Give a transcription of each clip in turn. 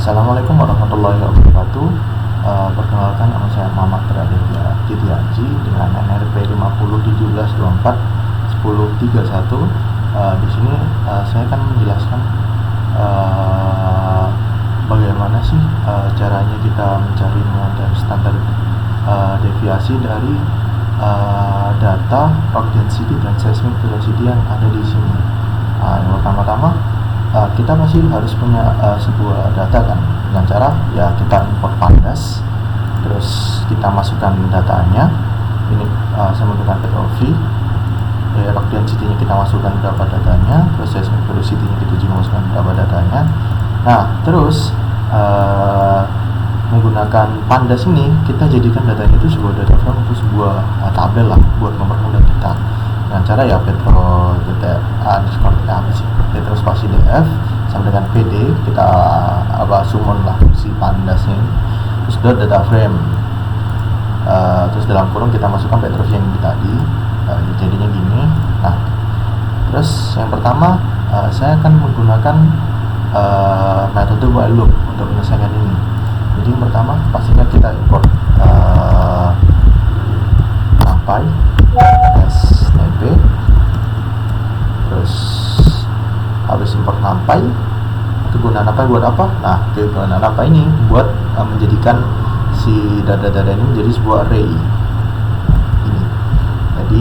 Assalamualaikum warahmatullahi wabarakatuh. Perkenalkan, nama saya Muhammad Raditya Haji dengan NRP 5017241031. Di sini saya akan menjelaskan bagaimana sih caranya kita mencari dan standar deviasi dari data rock density dan seismic velocity yang ada di sini. Yang pertama-tama kita masih harus punya sebuah data kan, dengan cara ya kita import pandas, terus kita masukkan datanya. Ini saya menggunakan PetroV. Rock density-nya kita masukkan berapa datanya, terus seismic velocity-nya kita juga masukkan berapa datanya. Nah, terus menggunakan pandas ini kita jadikan datanya itu sebuah data frame untuk sebuah tabel lah buat mempermudah kita. Dengan cara ya Petro spasi df sama dengan pd, kita summon lah si pandasnya ini, terus data frame, terus dalam kurung kita masukkan Petro yang tadi, jadinya gini. Nah, terus yang pertama saya akan menggunakan metode while loop untuk menyelesaikan ini. Jadi yang pertama pastinya kita import NumPy snp, terus habis import NumPy, kegunaan NumPy buat apa? Nah, kegunaan NumPy ini buat menjadikan si data-data ini menjadi sebuah array ini. Jadi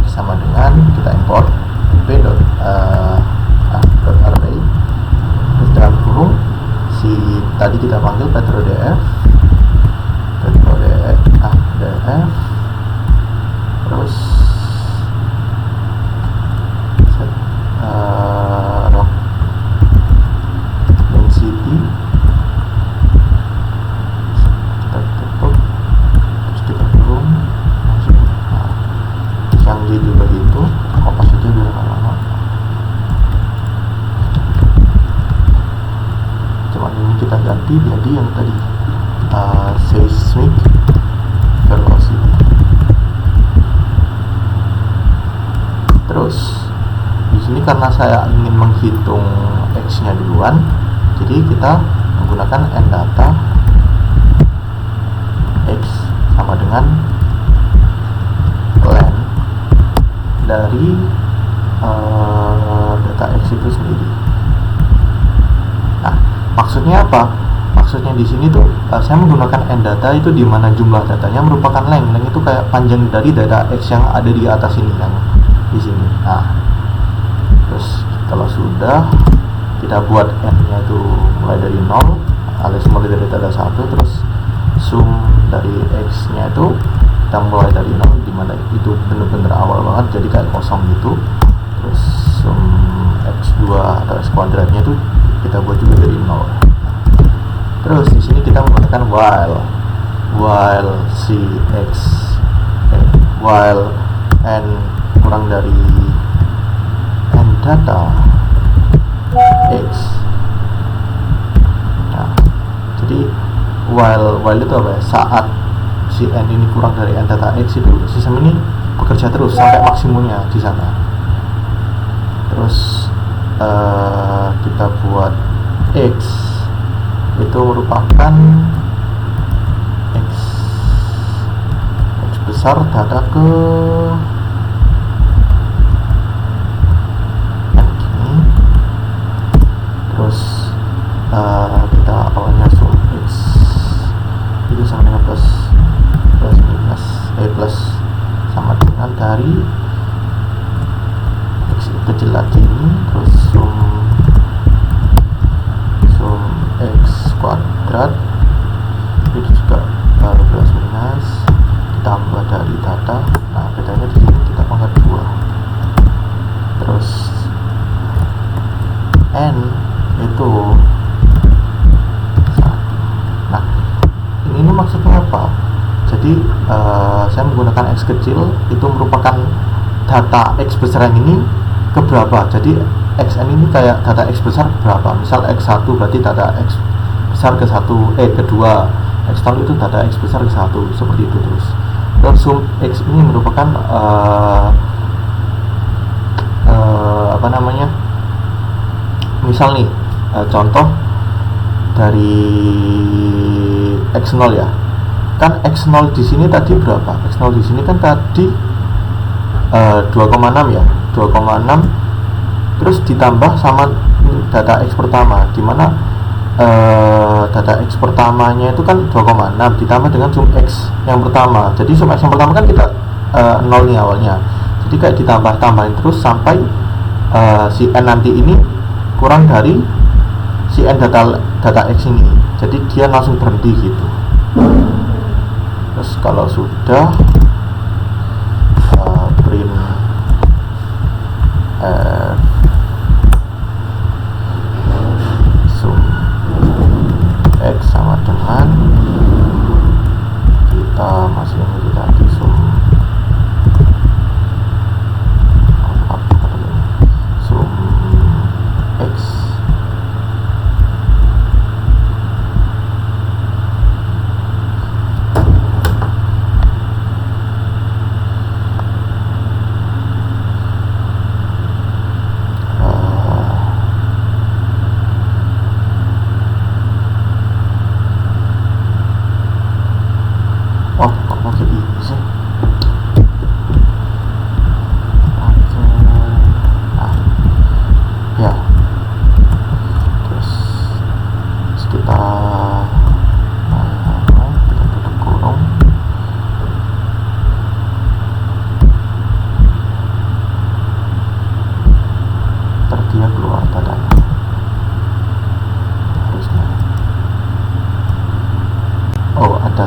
sama dengan kita import np.array, terus dalam kurung si tadi kita panggil petrodf, terus rock density kita tutup, terus kita kurung langsung. Yang G juga itu kopas aja biar lama. Cuman ini kita ganti jadi yang tadi seismic velocity. Terus di sini karena saya ingin menghitung x-nya duluan, jadi kita menggunakan ndata x sama dengan len dari data x itu sendiri. Nah, maksudnya apa? Maksudnya di sini tuh saya menggunakan ndata itu di mana jumlah datanya merupakan length itu kayak panjang dari data x yang ada di atas ini kan, di sini. Nah, terus kalau sudah kita buat n-nya itu mulai dari 0 alias mulai dari data 1, terus sum dari x-nya itu kita mulai dari 0 dimana itu benar-benar awal banget jadi kayak kosong gitu. Terus sum x2 atau x kuadratnya itu kita buat juga dari 0. Terus di sini kita menggunakan while si while n kurang dari n data x. Nah, jadi while itu apa ya? Saat si n ini kurang dari n data x itu sistem ini bekerja terus sampai maksimumnya di sana. Terus kita buat x itu merupakan x besar data ke n gini. Terus kita awalnya sum x itu sama dengan plus sama dengan dari x kecil lagi ini, terus sum x kuadrat itu juga plus minus ditambah dari data. Nah, bedanya di sini kita pangkat 2. Terus n itu 1. Nah, ini maksudnya apa? Jadi saya menggunakan x kecil itu merupakan data x besar yang ini keberapa. Jadi xn ini kayak data x besar berapa. Misal x1 berarti data x besar kedua, x0 itu data x besar ke 1, seperti itu terus. Dan sum x ini merupakan misal nih contoh dari X0 ya. Kan X0 di sini tadi berapa? X0 di sini kan tadi 2,6 ya, 2,6 terus ditambah sama data X pertama, dimana data X pertamanya itu kan 2,6 ditambah dengan sum X yang pertama. Jadi sum X yang pertama kan kita 0 nih awalnya, jadi kayak ditambah-tambahin terus sampai si N nanti ini kurang dari si N data X ini, jadi dia langsung berhenti gitu. Terus kalau sudah print sum X sama dengan kita masih memilih tadi sum X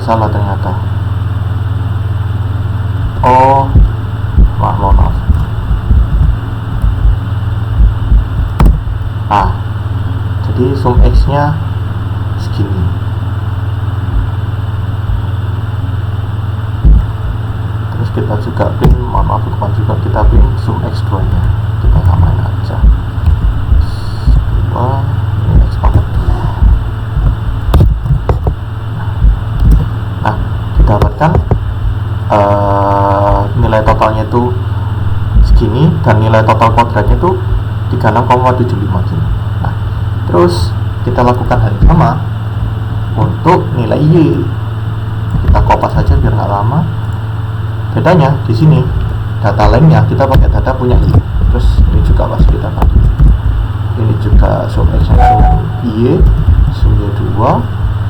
salah ternyata. Oh, maaf. Jadi sum X nya segini. Terus kita juga print, maaf juga kita print sum X2 nya, kita samain aja. Ini X pangkat 2. Dapatkan nilai totalnya itu segini dan nilai total kuadratnya itu 36,75 gini. Nah, terus kita lakukan hal yang sama untuk nilai Y. Kita kopas saja biar nggak lama. Bedanya di sini data lainnya kita pakai data punya Y. Terus ini juga pas kita pakai. Ini juga sum X sum Y, sum Y2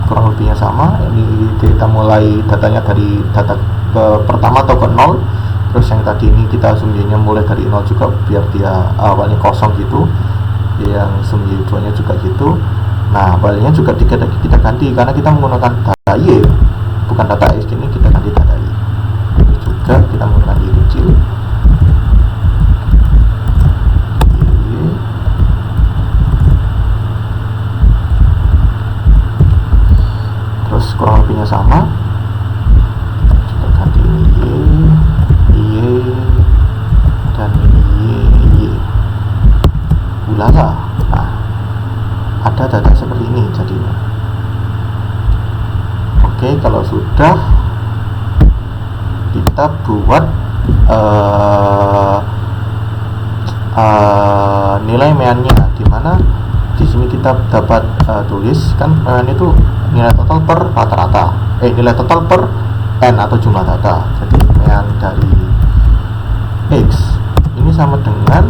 kurang lebihnya sama. Ini kita mulai datanya dari data ke pertama atau ke 0, terus yang tadi ini kita sum Y nya mulai dari 0 juga biar dia awalnya kosong gitu, yang sum Y2 nya juga gitu. Nah, awalnya juga kita ganti karena kita menggunakan data Y bukan data X, ini kita ganti data Y. Ini juga kita menggunakan Y kecil. Terus kurang lebihnya sama, kita ganti ini Y dan Y. Ulala. Nah, ada data seperti ini jadinya. Oke, kalau sudah kita buat nilai meannya, dimana di sini kita dapat tulis kan mean itu nilai total per rata-rata, nilai total per n atau jumlah data. Jadi mean dari X ini sama dengan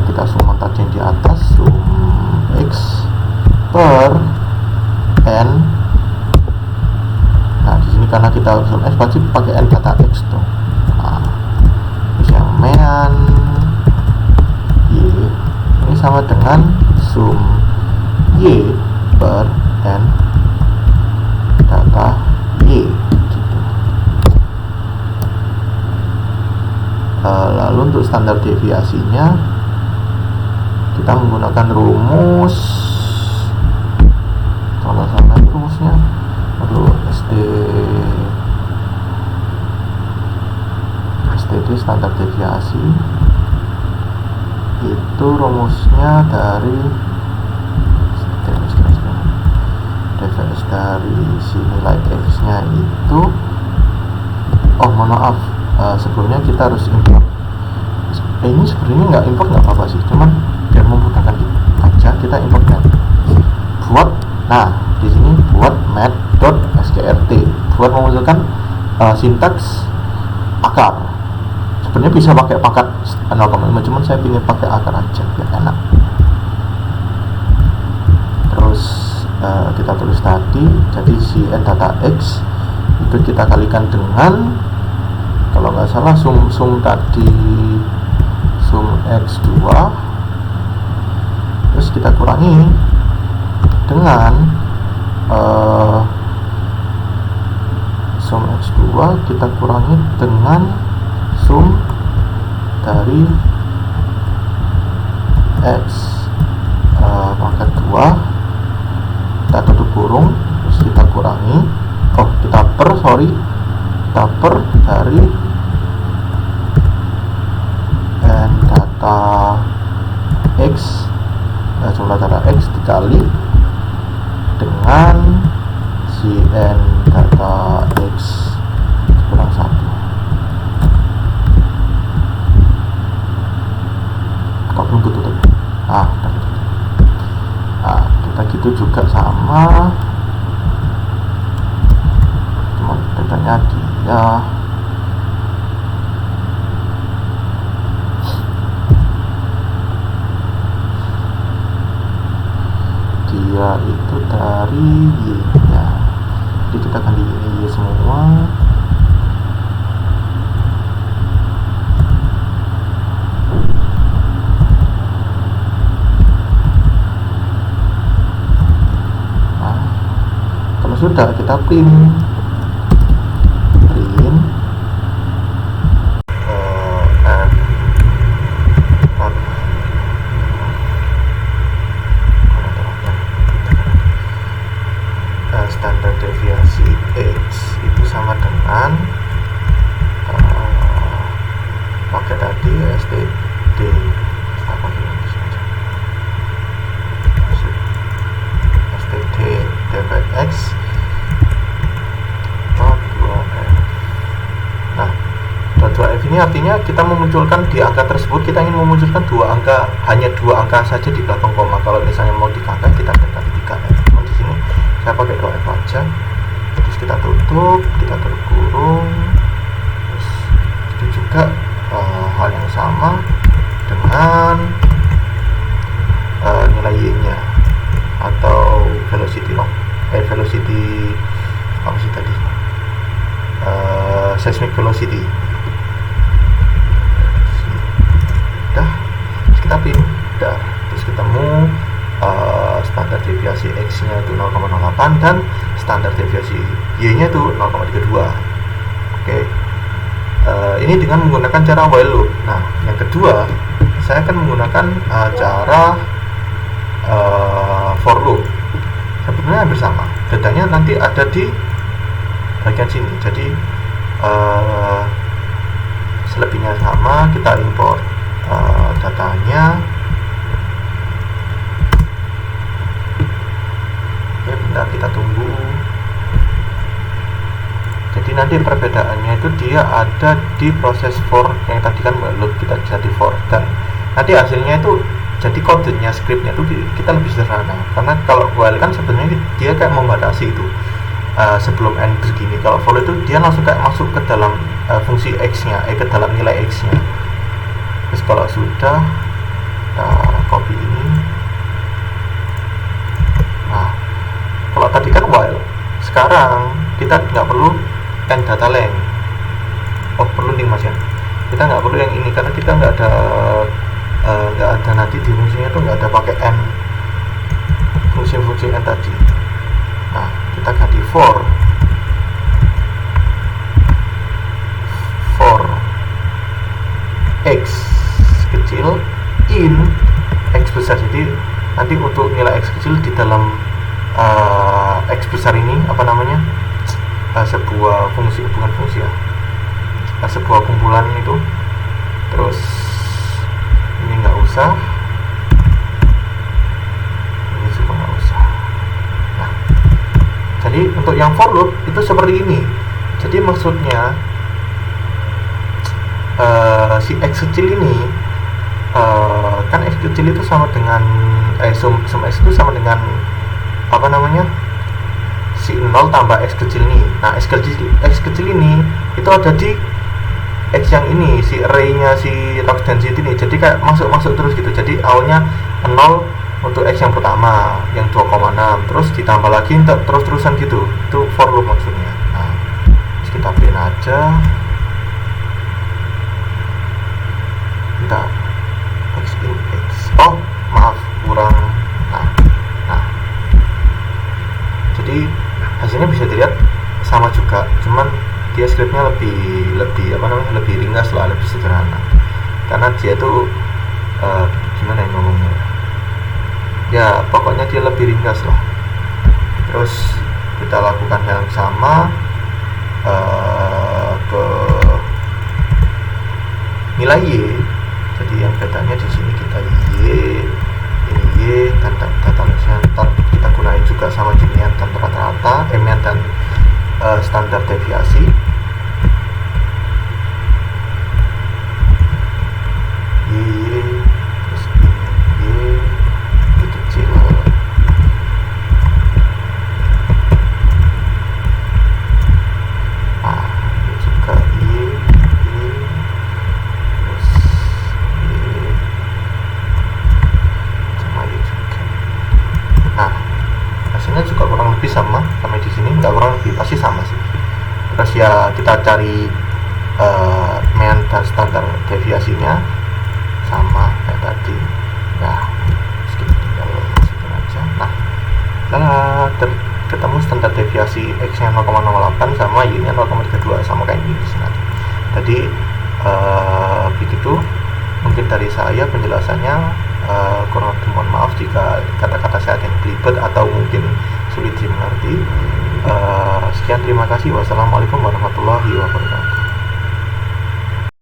kita sum tadi yang di atas, sum X per n. Nah, di sini karena kita sum X pasti pakai n data X tuh. Nah, terus yang mean Y ini sama dengan sum Y per n data Y gitu. Lalu untuk standar deviasinya kita menggunakan rumus, kalau sama itu rumusnya STD standar deviasi itu rumusnya dari DVS dari si nilai X nya itu, mohon maaf, sebelumnya kita harus import. Ini sebenarnya nggak import nggak apa-apa sih, cuman biar memudahkan aja kita import math. Buat, nah di sini buat math.skrt, buat memunculkan sintaks akar. Sebenarnya bisa pakai paket 0,5, cuman saya ingin pakai akar aja biar enak. Terus kita tulis tadi, jadi si n data x itu kita kalikan dengan, kalau nggak salah sum tadi sum x2, terus kita kurangi dengan sum x2 kita kurangi dengan sum dari x pangkat 2, kita tutup kurung, terus kita kurangi, kita per dari n data x, jumlah data x dikali dengan si n data x kurang 1. Kok belum ketutup? Kita gitu juga sama, cuma bedanya dia itu dari y nya, jadi kita ganti ini y semua. Nah, kalau sudah kita print standar deviasi x itu sama dengan pakai tadi std, kita pakai ini saja, std dpx dot 2f. Nah, dot 2f ini artinya kita memunculkan di angka tersebut, kita ingin memunculkan hanya dua angka saja di belakang koma. Kalau misalnya mau dikangkat, kita tekan 3f. Di sini saya pakai 2f aja, terus kita tutup, kita terkurung. Terus itu juga hal yang sama dengan nilai y nya atau velocity apa sih tadi, seismic velocity. Dah, terus kita pindah, terus ketemu standar deviasi x nya itu 0,08 dan standar deviasi y nya itu 0,32. Oke. Ini dengan menggunakan cara while loop. Nah, yang kedua saya akan menggunakan cara for loop. Sebenarnya hampir sama, bedanya nanti ada di bagian sini. Jadi selebihnya sama, kita import datanya. Oke, bentar, kita tunggu. Jadi nanti perbedaannya itu dia ada di proses for, yang tadi kan loop kita jadi for, dan nanti hasilnya itu jadi kodenya, scriptnya itu kita lebih sederhana. Karena kalau while kan sebenarnya dia kayak membatasi itu sebelum n begini. Kalau for itu dia langsung kayak masuk ke dalam fungsi x nya, ke dalam nilai x nya. Terus kalau sudah kita copy ini. Nah, kalau tadi kan while, sekarang kita nggak perlu n data length. Perlu nih mas ya, kita nggak perlu yang ini karena kita nggak ada nanti di fungsinya tuh nggak ada pakai n, fungsi n tadi. Nah, kita ganti for x kecil in x besar. Jadi nanti untuk nilai x kecil di dalam x besar ini apa namanya, sebuah fungsi, bukan fungsi ya, sebuah kumpulan itu. Terus ini nggak usah, ini juga nggak usah. Nah, jadi untuk yang for loop itu seperti ini. Jadi maksudnya si x kecil ini kan x kecil kecil itu sama dengan sum X itu sama dengan apa namanya, si 0 tambah X kecil ini. Nah X kecil ini itu ada di X yang ini, si array-nya si Rox density ini. Jadi kayak masuk terus gitu. Jadi awalnya 0 untuk X yang pertama yang 2,6, terus ditambah lagi terus-terusan gitu. Itu for loop maksudnya. Nah kita print aja. Bentar, X in X, oh maaf kurang. Nah jadi hasilnya bisa dilihat sama juga, cuman dia scriptnya lebih apa namanya, lebih ringkas lah, lebih sederhana, karena dia tuh gimana yang ngomongnya ya, pokoknya dia lebih ringkas lah. Terus kita lakukan hal yang sama ke nilai Y. Jadi yang datanya di sini kita Y, ini Y, dan data center kita gunain juga sama Ginian dan rata-rata, Median dan standar deviasi. Y, terus ini Y kecil. Nah ini juga Y, terus Y sama Y juga. Nah hasilnya juga kurang lebih sama di sini, nggak kurang lebih, pasti sama sih. Terus ya kita cari mean dan standar deviasinya sama kayak tadi ya, kita tinggal masukin aja. Nah ketemu standar deviasi X nya 0,08 sama Y nya 0,32 sama kayak gini sih. Jadi begitu mungkin dari saya penjelasannya, kurang lebih mohon